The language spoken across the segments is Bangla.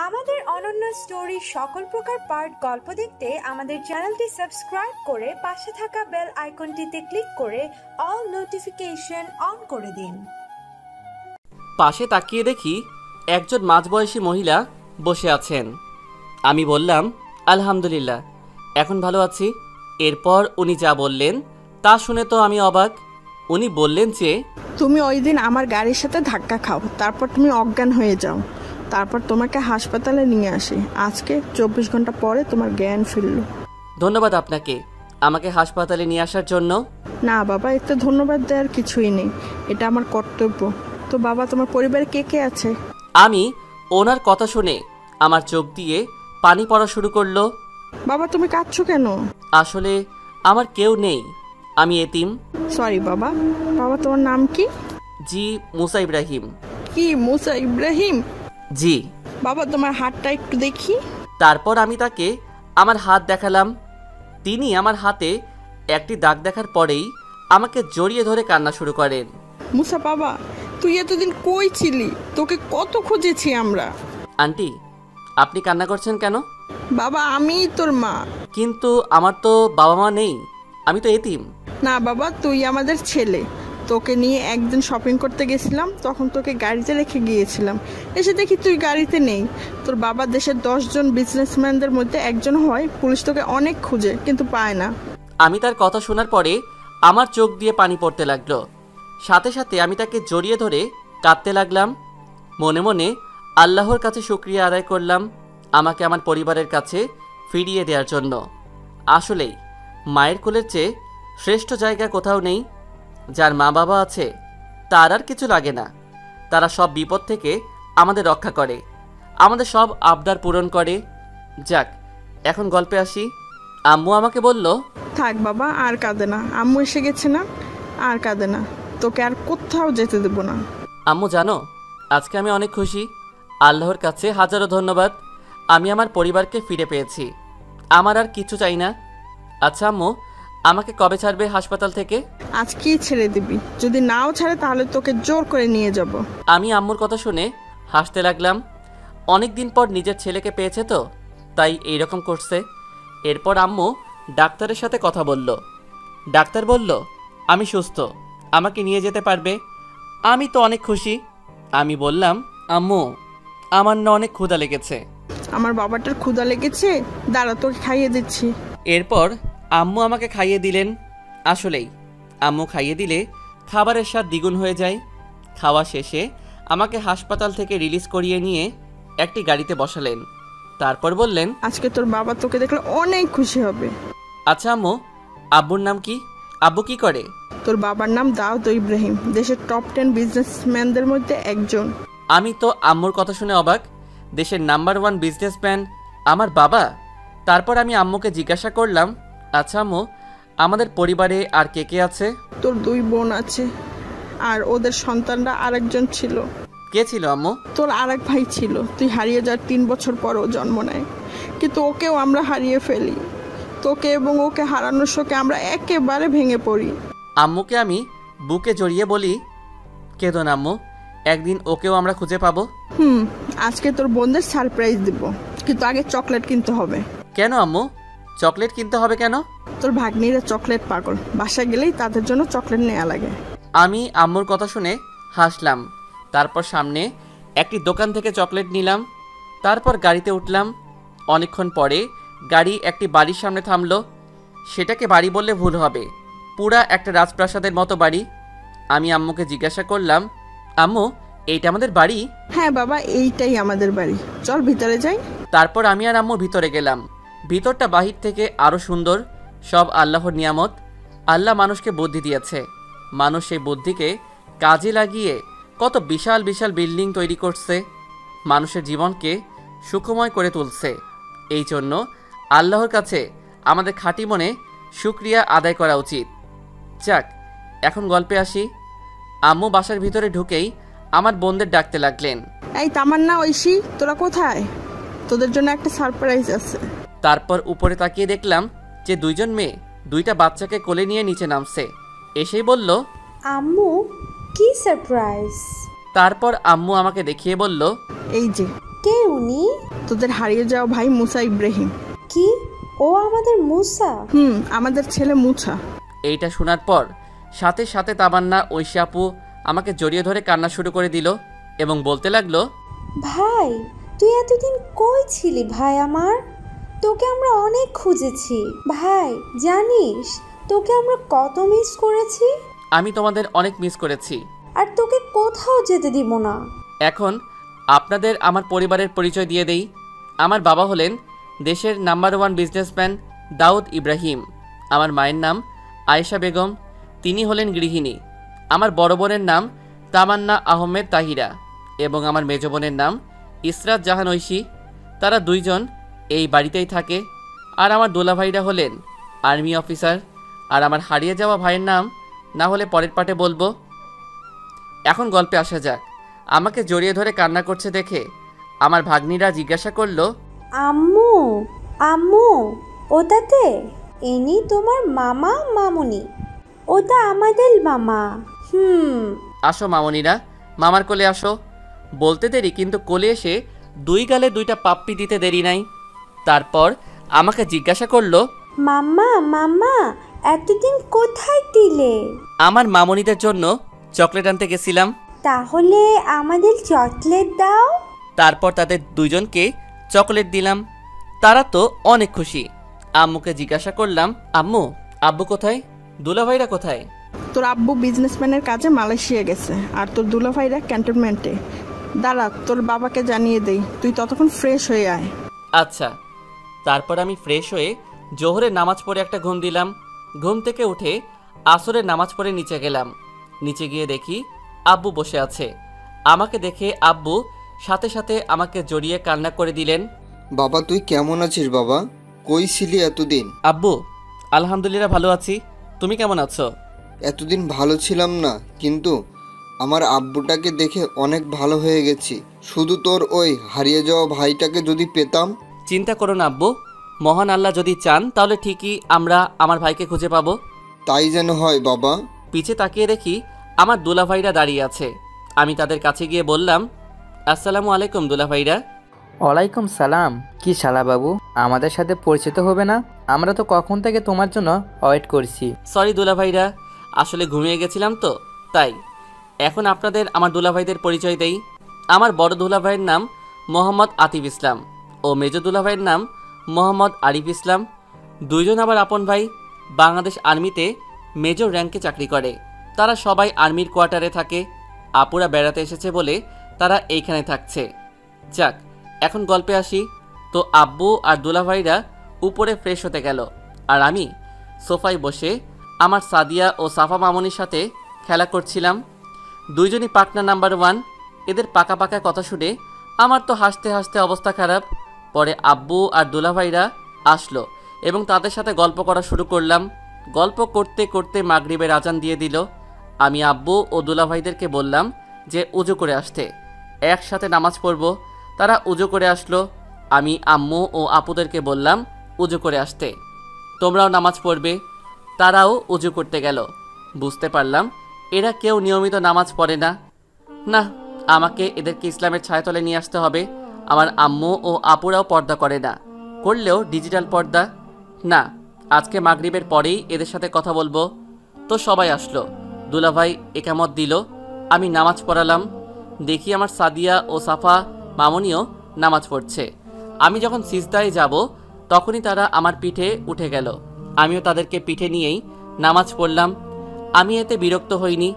আমাদের অনন্য স্টোরি সকল প্রকার পার্ট গল্প দেখতে আমাদের চ্যানেলটি সাবস্ক্রাইব করে পাশে থাকা বেল আইকনটিতে ক্লিক করে অল নোটিফিকেশন অন করে দিন। পাশে তাকিয়ে দেখি একজন মাঝবয়সী মহিলা বসে আছেন। আমি বললাম, আলহামদুলিল্লাহ, এখন ভালো আছি। এরপর উনি যা বললেন তা শুনে তো আমি অবাক। উনি বললেন যে, তুমি ওই দিন আমার গাড়ির সাথে ধাক্কা খাও, তারপর তুমি অজ্ঞান হয়ে যাও, তারপর তোমাকে হাসপাতালে নিয়ে আসি। আজকে 24 ঘন্টা পরে তোমার জ্ঞান ফিরল। ধন্যবাদ আপনাকে আমাকে হাসপাতালে নিয়ে আসার জন্য। না বাবা, এতে ধন্যবাদ দেওয়ার কিছুই নেই, এটা আমার কর্তব্য। তো বাবা, তোমার পরিবারে কে কে আছে? আমি ওনার কথা শুনে আমার চোখ দিয়ে পানি পড়া শুরু করলো। বাবা, তুমি কাঁদছো কেন? আসলে আমার কেউ নেই, আমি এতিম। সরি বাবা। বাবা, তোমার নাম কি? জি, মুসা ইব্রাহিম। কি মুসা ইব্রাহিম? জি। বাবা, তোমার হাতটা একটু দেখি। তারপর আমি তাকে আমার হাত দেখালাম। তিনি আমার হাতে একটি দাগ দেখার পরেই আমাকে জড়িয়ে ধরে কান্না শুরু করেন। মুসা বাবা, তুই এতদিন কই ছিলি? তোকে কত খুঁজেছি আমরা। আন্টি, আপনি কান্না করছেন কেন? বাবা, আমিই তোর মা। কিন্তু আমার তো বাবা মা নেই, আমি তো এতিম। না বাবা, তুই আমাদের ছেলে। তোকে নিয়ে একদিন শপিং করতে গেছিলাম, তখন তোকে গাড়িতে রেখে গিয়েছিলাম। এসে দেখি তুই গাড়িতে নেই। তোর বাবা দেশের 10 জন বিজনেসম্যানদের মধ্যে একজন হয়। পুলিশ তোকে অনেক খুঁজে কিন্তু পায় না। আমি তার কথা শোনার পরে আমার চোখ দিয়ে পানি পড়তে লাগলো। সাথে সাথে আমি তাকে জড়িয়ে ধরে কাঁদতে লাগলাম। মনে মনে আল্লাহর কাছে শুকরিয়া আদায় করলাম আমাকে আমার পরিবারের কাছে ফিরিয়ে দেওয়ার জন্য। আসলেই মায়ের কোলের চেয়ে শ্রেষ্ঠ জায়গা কোথাও নেই। যার মা বাবা আছে তার আর কিছু লাগে না। তারা সব বিপদ থেকে আমাদের রক্ষা করে, আমাদের সব আবদার পূরণ করে। যাক, এখন গল্পে আসি। আম্মু আমাকে বলল, থাক বাবা, আর কাঁদে না। আম্মু এসে গেছে না, আর কাঁদে না। তোকে আর কোথাও যেতে দেবো না। আম্মু জানো, আজকে আমি অনেক খুশি। আল্লাহর কাছে হাজারো ধন্যবাদ, আমি আমার পরিবারকে ফিরে পেয়েছি। আমার আর কিছু চাই না। আচ্ছা আম্মু, আমাকে কবে ছাড়বে হাসপাতাল থেকে? আজকেই ছেড়ে দিবি। যদি নাও ছাড়ে তাহলে তোকে জোর করে নিয়ে যাব। আমি আম্মুর কথা শুনে হাসতে লাগলাম। অনেক দিন পর নিজের ছেলেকে পেয়েছে তো, তাই এইরকম করছে। এরপর আম্মু ডাক্তারের সাথে কথা বলল। ডাক্তার বলল আমি সুস্থ, আমাকে নিয়ে যেতে পারবে। আমি তো অনেক খুশি। আমি বললাম, আম্মু, আমার না অনেক ক্ষুধা লেগেছে। আমার বাবাটার ক্ষুধা লেগেছে, দাঁড়া তোকে খাইয়ে দিচ্ছি। এরপর আম্মু আমাকে খাইয়ে দিলেন। আসলেই আম্মু খাইয়ে দিলে খাবারের স্বাদ দ্বিগুণ হয়ে যায়। খাওয়া শেষে আমাকে হাসপাতাল থেকে রিলিজ করিয়ে নিয়ে একটি গাড়িতে বসালেন। তারপর বললেন, আজকে তোর বাবা তোকে দেখলে অনেক খুশি হবে। আচ্ছা আম্মু, আব্বুর নাম কি? আব্বু কি করে? তোর বাবার নাম দাউদ ইব্রাহিম, দেশের টপ 10 বিজনেসম্যানদের মধ্যে একজন। আমি তো আম্মুর কথা শুনে অবাক। দেশের নাম্বার 1 বিজনেসম্যান আমার বাবা? তারপর আমি আম্মুকে জিজ্ঞাসা করলাম, আচ্ছা আম্মু, আমাদের পরিবারে আর কে কে আছে? তোর 2 বোন আছে, আর ওদের সন্তানরা আরেকজন ছিল। কে ছিল আম্মু? তোর আরেক ভাই ছিল, তুই হারিয়ে যাওয়ার 3 বছর পর ও জন্ম নেয়, কিন্তু ওকেও আমরা হারিয়ে ফেলি। তোকে এবং ওকে হারানোর শোকে আমরা একেবারে ভেঙে পড়ি। আম্মুকে আমি বুকে জড়িয়ে বলি, কেঁদো না আম্মু, একদিন ওকেও আমরা খুঁজে পাবো। আজকে তোর বোনদের সারপ্রাইজ দিব, কিন্তু আগে চকলেট কিনতে হবে। কেন আম্মু? চকলেট কিনতে হবে কেন? তোর ভাগ্নিরা চকলেট পাগল, বাসায় গেলেই তাদের জন্য চকলেট নেওয়া লাগে। আমি আম্মুর কথা শুনে হাসলাম। তারপর সামনে একটি দোকান থেকে চকলেট নিলাম। তারপর গাড়িতে উঠলাম। অনেকক্ষণ পরে গাড়ি একটি বাড়ির সামনে থামলো। সেটাকে বাড়ি বললে ভুল হবে, পুরা একটা রাজপ্রাসাদের মতো বাড়ি। আমি আম্মুকে জিজ্ঞাসা করলাম, আম্মু, এইটা আমাদের বাড়ি? হ্যাঁ বাবা, এইটাই আমাদের বাড়ি, চল ভিতরে যাই। তারপর আমি আর আম্মু ভিতরে গেলাম। ভিতরটা বাহির থেকে আরও সুন্দর। সব আল্লাহর নিয়ামত। আল্লাহ মানুষকে বুদ্ধি দিয়েছে, মানুষ সেই বুদ্ধিকে কাজে লাগিয়ে কত বিশাল বিশাল বিল্ডিং তৈরি করছে, মানুষের জীবনকে সুখময় করে তুলছে। এই জন্য আল্লাহর কাছে আমাদের খাঁটি মনে শুকরিয়া আদায় করা উচিত। যাক, এখন গল্পে আসি। আম্মু বাসার ভিতরে ঢুকেই আমার বোনদের ডাকতে লাগলেন, এই তামান্না, ঐশী, তোরা কোথায়? তোদের জন্য একটা সারপ্রাইজ আছে। তারপর উপরে তাকিয়ে দেখলাম যে 2 জন মেয়ে 2টা বাচ্চাকে কোলে নিয়ে নিচে নামছে। এসেই বলল, আম্মু, কি সারপ্রাইজ? তারপর আম্মু আমাকে দেখিয়ে বলল, এই যে কে উনি? তোদের হারিয়ে যাওয়া ভাই মুসা ইব্রাহিম। কি? ও আমাদের মুসা? আমাদের ছেলে মুছা। এইটা শোনার পর সাথে সাথে তামান্না ঐশী আপু আমাকে জড়িয়ে ধরে কান্না শুরু করে দিল এবং বলতে লাগলো, ভাই তুই এতদিন কই ছিলি ভাই আমার? তোকে আমরা অনেক খুঁজেছি ভাই, জানিস তোকে আমরা কত মিস করেছি। আমি তোমাদের অনেক মিস করেছি আর তোকে কোথাও যেতে দিব না। এখন আপনাদের আমার পরিবারের পরিচয় দিয়ে দেই। আমার বাবা হলেন দেশের নাম্বার 1 বিজনেসম্যান দাউদ ইব্রাহিম। আমার মায়ের নাম আয়েশা বেগম, তিনি হলেন গৃহিণী। আমার বড় বোনের নাম তামান্না আহমেদ তাহিরা এবং আমার মেজ বোনের নাম ইসরাত জাহান ঐশী। তারা দুইজন এই বাড়িতেই থাকে। আর আমার দোলাভাইরা হলেন আর্মি অফিসার। আর আমার হারিয়ে যাওয়া ভাইয়ের নাম না হলে পরের পার্টে বলবো। এখন গল্পে আসা যাক। আমাকে জড়িয়ে ধরে কান্না করছে দেখে আমার ভাগ্নিরা জিজ্ঞাসা করলো, আম্মু আম্মু ওটাতে ইনি তোমার মামা মামুনি? ওটা আমাদের মামা। আসো মামনিরা, মামার কোলে আসো। বলতে দেরি কিন্তু কোলে এসে দুই গালে দুইটা পাপ্পি দিতে দেরি নাই। তারপর আমাকে জিজ্ঞাসা করলো, মাম্মা মাম্মা এতদিন কোথায় দিলে? আমার মামনিদের জন্য চকলেট আনতে গেছিলাম। তাহলে আমাদের চকলেট দাও। তারপর তাদের দুজনকে চকলেট দিলাম। তারা তো অনেক খুশি। আম্মুকে জিজ্ঞাসা করলাম, আম্মু আব্বু কোথায়, দুলাভাইরা কোথায়? তোর আব্বু বিজনেসম্যানের কাজে মালয়েশিয়া গেছে আর তোর দুলাভাইরা ক্যান্টনমেন্টে। দাঁড়া, তোর বাবাকে জানিয়ে দেই, তুই ততক্ষণ ফ্রেশ হয়ে আয়। আচ্ছা। তারপর আমি ফ্রেশ হয়ে জোহরের নামাজ পড়ে একটা ঘুম দিলাম। ঘুম থেকে উঠে আসরের নামাজ পড়ে নিচে গেলাম। নিচে গিয়ে দেখি আব্বু বসে আছে। আমাকে দেখে আব্বু সাথে সাথে আমাকে জড়িয়ে কান্না করে দিলেন। বাবা তুই কেমন আছিস বাবা? কই ছিলি এতদিন? আব্বু আলহামদুলিল্লাহ ভালো আছি, তুমি কেমন আছো? এতদিন ভালো ছিলাম না, কিন্তু আমার আব্বুটাকে দেখে অনেক ভালো হয়ে গেছি। শুধু তোর ওই হারিয়ে যাওয়া ভাইটাকে যদি পেতাম। চিন্তা করো না আব্বু, মহান আল্লাহ যদি চান তাহলে ঠিকই আমরা আমার ভাইকে খুঁজে পাবো। তাই যেন হয় বাবা। পিছে তাকিয়ে দেখি আমার দুলাভাইরা দাঁড়িয়ে আছে। আমি তাদের কাছে গিয়ে বললাম, আসসালামু আলাইকুম দুলাভাইরা। ওয়ালাইকুম সালাম। কি শালাবাবু, আমাদের সাথে পরিচিত হবে না? আমরা তো কখন থেকে তোমার জন্য ওয়েট করছি। সরি দুলাভাইরা, আসলে ঘুমিয়ে গেছিলাম তো তাই। এখন আপনাদের আমার দুলাভাইদের পরিচয় দেই। আমার বড় দুলাভাইয়ের নাম মোহাম্মদ আতিফ ইসলাম ও মেজ দুলাভাইয়ের নাম মোহাম্মদ আরিফ ইসলাম। দুইজন আবার আপন ভাই, বাংলাদেশ আর্মিতে মেজর র্যাঙ্কে চাকরি করে। তারা সবাই আর্মির কোয়ার্টারে থাকে। আপুরা বেড়াতে এসেছে বলে তারা এইখানে থাকছে। যাক, এখন গল্পে আসি। তো আব্বু আর দুলাভাইরা উপরে ফ্রেশ হতে গেল আর আমি সোফায় বসে আমার সাদিয়া ও সাফা মামনির সাথে খেলা করছিলাম। দুইজনই পার্টনার নাম্বার 1। এদের পাকা পাকা কথা শুনে আমার তো হাসতে হাসতে অবস্থা খারাপ। পরে আব্বু আর দুলাভাইরা আসলো এবং তাদের সাথে গল্প করা শুরু করলাম। গল্প করতে করতে মাগরিবের আজান দিয়ে দিল। আমি আব্বু ও দুলাভাইদেরকে বললাম যে উজু করে আসতে, একসাথে নামাজ পড়ব। তারা উজু করে আসলো। আমি আম্মু ও আপুদেরকে বললাম উজু করে আসতে, তোমরাও নামাজ পড়বে। তারাও উজু করতে গেল। বুঝতে পারলাম এরা কেউ নিয়মিত নামাজ পড়ে না। না, আমাকে এদেরকে ইসলামের ছায়াতলে নিয়ে আসতে হবে। আমার আম্মু ও আপুরাও পর্দা করে না, করলেও ডিজিটাল পর্দা। না, আজকে মাগরিবের পরেই এদের সাথে কথা বলবো। তো সবাই আসলো। দুলাভাই একামত দিল, আমি নামাজ পড়ালাম। দেখি আমার সাদিয়া ও সাফা মামনিও নামাজ পড়ছে। আমি যখন সিজদায় যাব তখনই তারা আমার পিঠে উঠে গেল। আমিও তাদেরকে পিঠে নিয়েই নামাজ পড়লাম। আমি এতে বিরক্ত হইনি,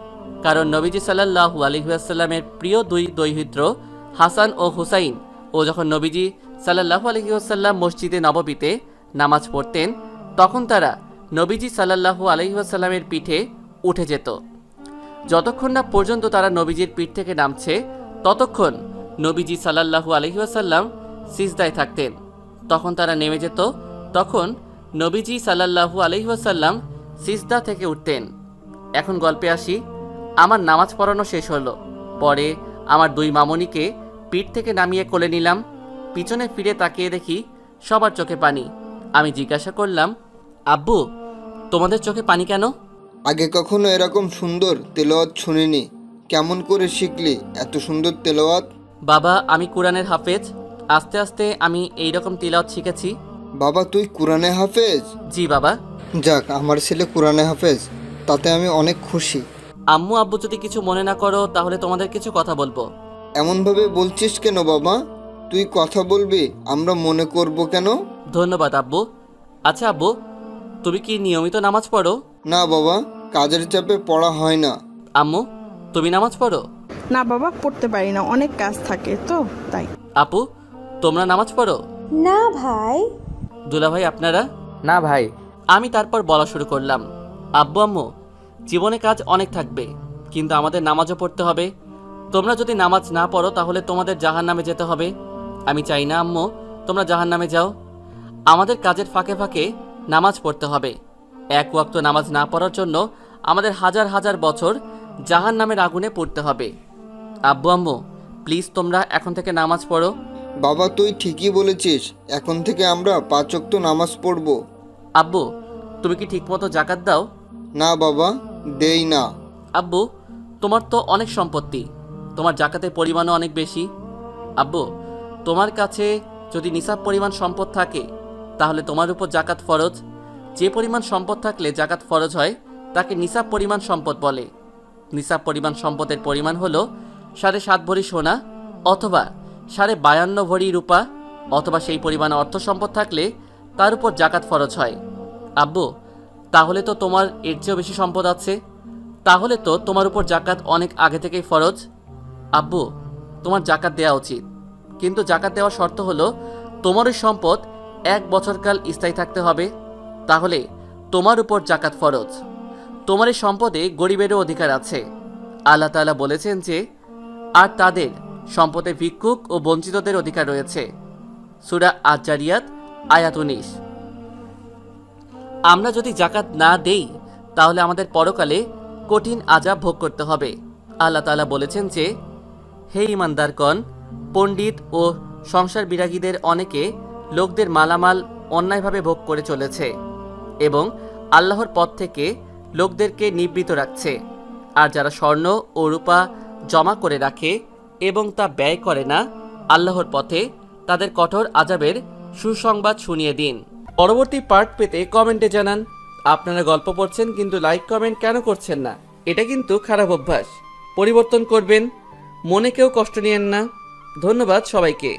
কারণ নবীজি সাল্লাল্লাহু আলাইহি ওয়াসাল্লামের প্রিয় দুই দৌহিত্র হাসান ও হুসাইন ও যখন নবীজি সাল্লাল্লাহু আলাইহি ওয়াসাল্লাম মসজিদে নববীতে নামাজ পড়তেন তখন তারা নবীজি সাল্লাল্লাহু আলাইহি ওয়াসাল্লামের পিঠে উঠে যেত। যতক্ষণ না পর্যন্ত তারা নবীজির পিঠ থেকে নামছে ততক্ষণ নবীজি সাল্লাল্লাহু আলাইহি ওয়াসাল্লাম সিজদায় থাকতেন। তখন তারা নেমে যেত, তখন নবীজি সাল্লাল্লাহু আলাইহি ওয়াসাল্লাম সিজদা থেকে উঠতেন। এখন গল্পে আসি। আমার নামাজ পড়ানো শেষ হলো। পরে আমার দুই মামনিকে পিঠ থেকে নামিয়ে কোলে নিলাম। পিছনে ফিরে তাকিয়ে দেখি সবার চোখে পানি। আমি জিজ্ঞাসা করলাম, আব্বু তোমাদের চোখে পানি কেন? আগে কখনো এরকম সুন্দর তেলাওয়াত শুনিনি। কেমন করে শিখলি এত সুন্দর তেলাওয়াত? বাবা, আমি কোরআনের হাফেজ। আস্তে আস্তে আমি এইরকম তিলাওয়াত শিখেছি। বাবা তুই কোরআনে হাফেজ? জি বাবা। যাক, আমার ছেলে কোরআনে হাফেজ, তাতে আমি অনেক খুশি। আম্মু আব্বু যদি কিছু মনে না করো তাহলে তোমাদের কিছু কথা বলবো। এমনভাবে বলছিস কেন বাবা? তুই কথা বলবি, আমরা মনে করব কেন? ধন্যবাদ আব্বু। আচ্ছা আব্বু, তুমি কি নিয়মিত নামাজ পড়ো? না বাবা, কাজের চাপে পড়া হয় না। আম্মু, তুমি নামাজ পড়ো? না বাবা, পড়তে পারি না, অনেক কাজ থাকে তো তাই। আপু, তোমরা নামাজ পড়ো? না ভাই। দুলাভাই আপনারা? না ভাই। আমি তারপর বলা শুরু করলাম, আব্বু আম্মু, জীবনে কাজ অনেক থাকবে, কিন্তু আমাদের নামাজও পড়তে হবে। তোমরা যদি নামাজ না পড়ো তাহলে তোমাদের জাহান্নামে যেতে হবে। আমি চাই না আম্মু তোমরা জাহান্নামে যাও। আমাদের কাজের ফাঁকে ফাঁকে নামাজ পড়তে হবে। এক ওয়াক্ত নামাজ না পড়ার জন্য আমাদের হাজার হাজার বছর জাহান্নামের আগুনে পড়তে হবে। আব্বু আম্মু, প্লিজ তোমরা এখন থেকে নামাজ পড়ো। বাবা তুই ঠিকই বলেছিস, এখন থেকে আমরা 5 ওয়াক্ত নামাজ পড়ব। আব্বু, তুমি কি ঠিকমতো জাকাত দাও? না বাবা, দেই না। আব্বু, তোমার তো অনেক সম্পত্তি, তোমার জাকাতের পরিমাণও অনেক বেশি। আব্বু, তোমার কাছে যদি নিসাব পরিমাণ সম্পদ থাকে তাহলে তোমার উপর জাকাত ফরজ। যে পরিমাণ সম্পদ থাকলে জাকাত ফরজ হয় তাকে নিসাব পরিমাণ সম্পদ বলে। নিসাব পরিমাণ সম্পদের পরিমাণ হলো 7.5 ভরি সোনা অথবা 52.5 ভরি রূপা, অথবা সেই পরিমাণ অর্থ সম্পদ থাকলে তার উপর জাকাত ফরজ হয়। আব্বু, তাহলে তো তোমার এর চেয়েও বেশি সম্পদ আছে, তাহলে তো তোমার উপর জাকাত অনেক আগে থেকেই ফরজ। আব্বু, তোমার জাকাত দেওয়া উচিত, কিন্তু জাকাত দেওয়ার শর্ত হলো তোমার ওই সম্পদ 1 বছরকাল স্থায়ী থাকতে হবে, তাহলে তোমার উপর জাকাত ফরজ। তোমার এই সম্পদে গরিবেরও অধিকার আছে। আল্লাহ তাআলা বলেছেন যে, আর তাদের সম্পদে ভিক্ষুক ও বঞ্চিতদের অধিকার রয়েছে। সূরা আজ-জারিয়াত আয়াত 19। আমরা যদি জাকাত না দেই তাহলে আমাদের পরকালে কঠিন আযাব ভোগ করতে হবে। আল্লাহ তাআলা বলেছেন যে, হে ঈমানদারগণ, পণ্ডিত ও সংসার বিরাগীদের অনেকে লোকদের মালামাল অন্যায়ভাবে ভোগ করে চলেছে এবং আল্লাহর পথ থেকে লোকদেরকে নিবৃত রাখছে। আর যারা স্বর্ণ ও রূপা জমা করে রাখে এবং তা ব্যয় করে না আল্লাহর পথে, তাদের কঠোর আযাবের সুসংবাদ শুনিয়ে দিন। পরবর্তী পার্ট পেতে কমেন্টে জানান। আপনারা গল্প পড়ছেন কিন্তু লাইক কমেন্ট কেন করছেন না? এটা কিন্তু খারাপ অভ্যাস, পরিবর্তন করবেন। মনে কেউ কষ্ট নিয়েন না। ধন্যবাদ সবাইকে।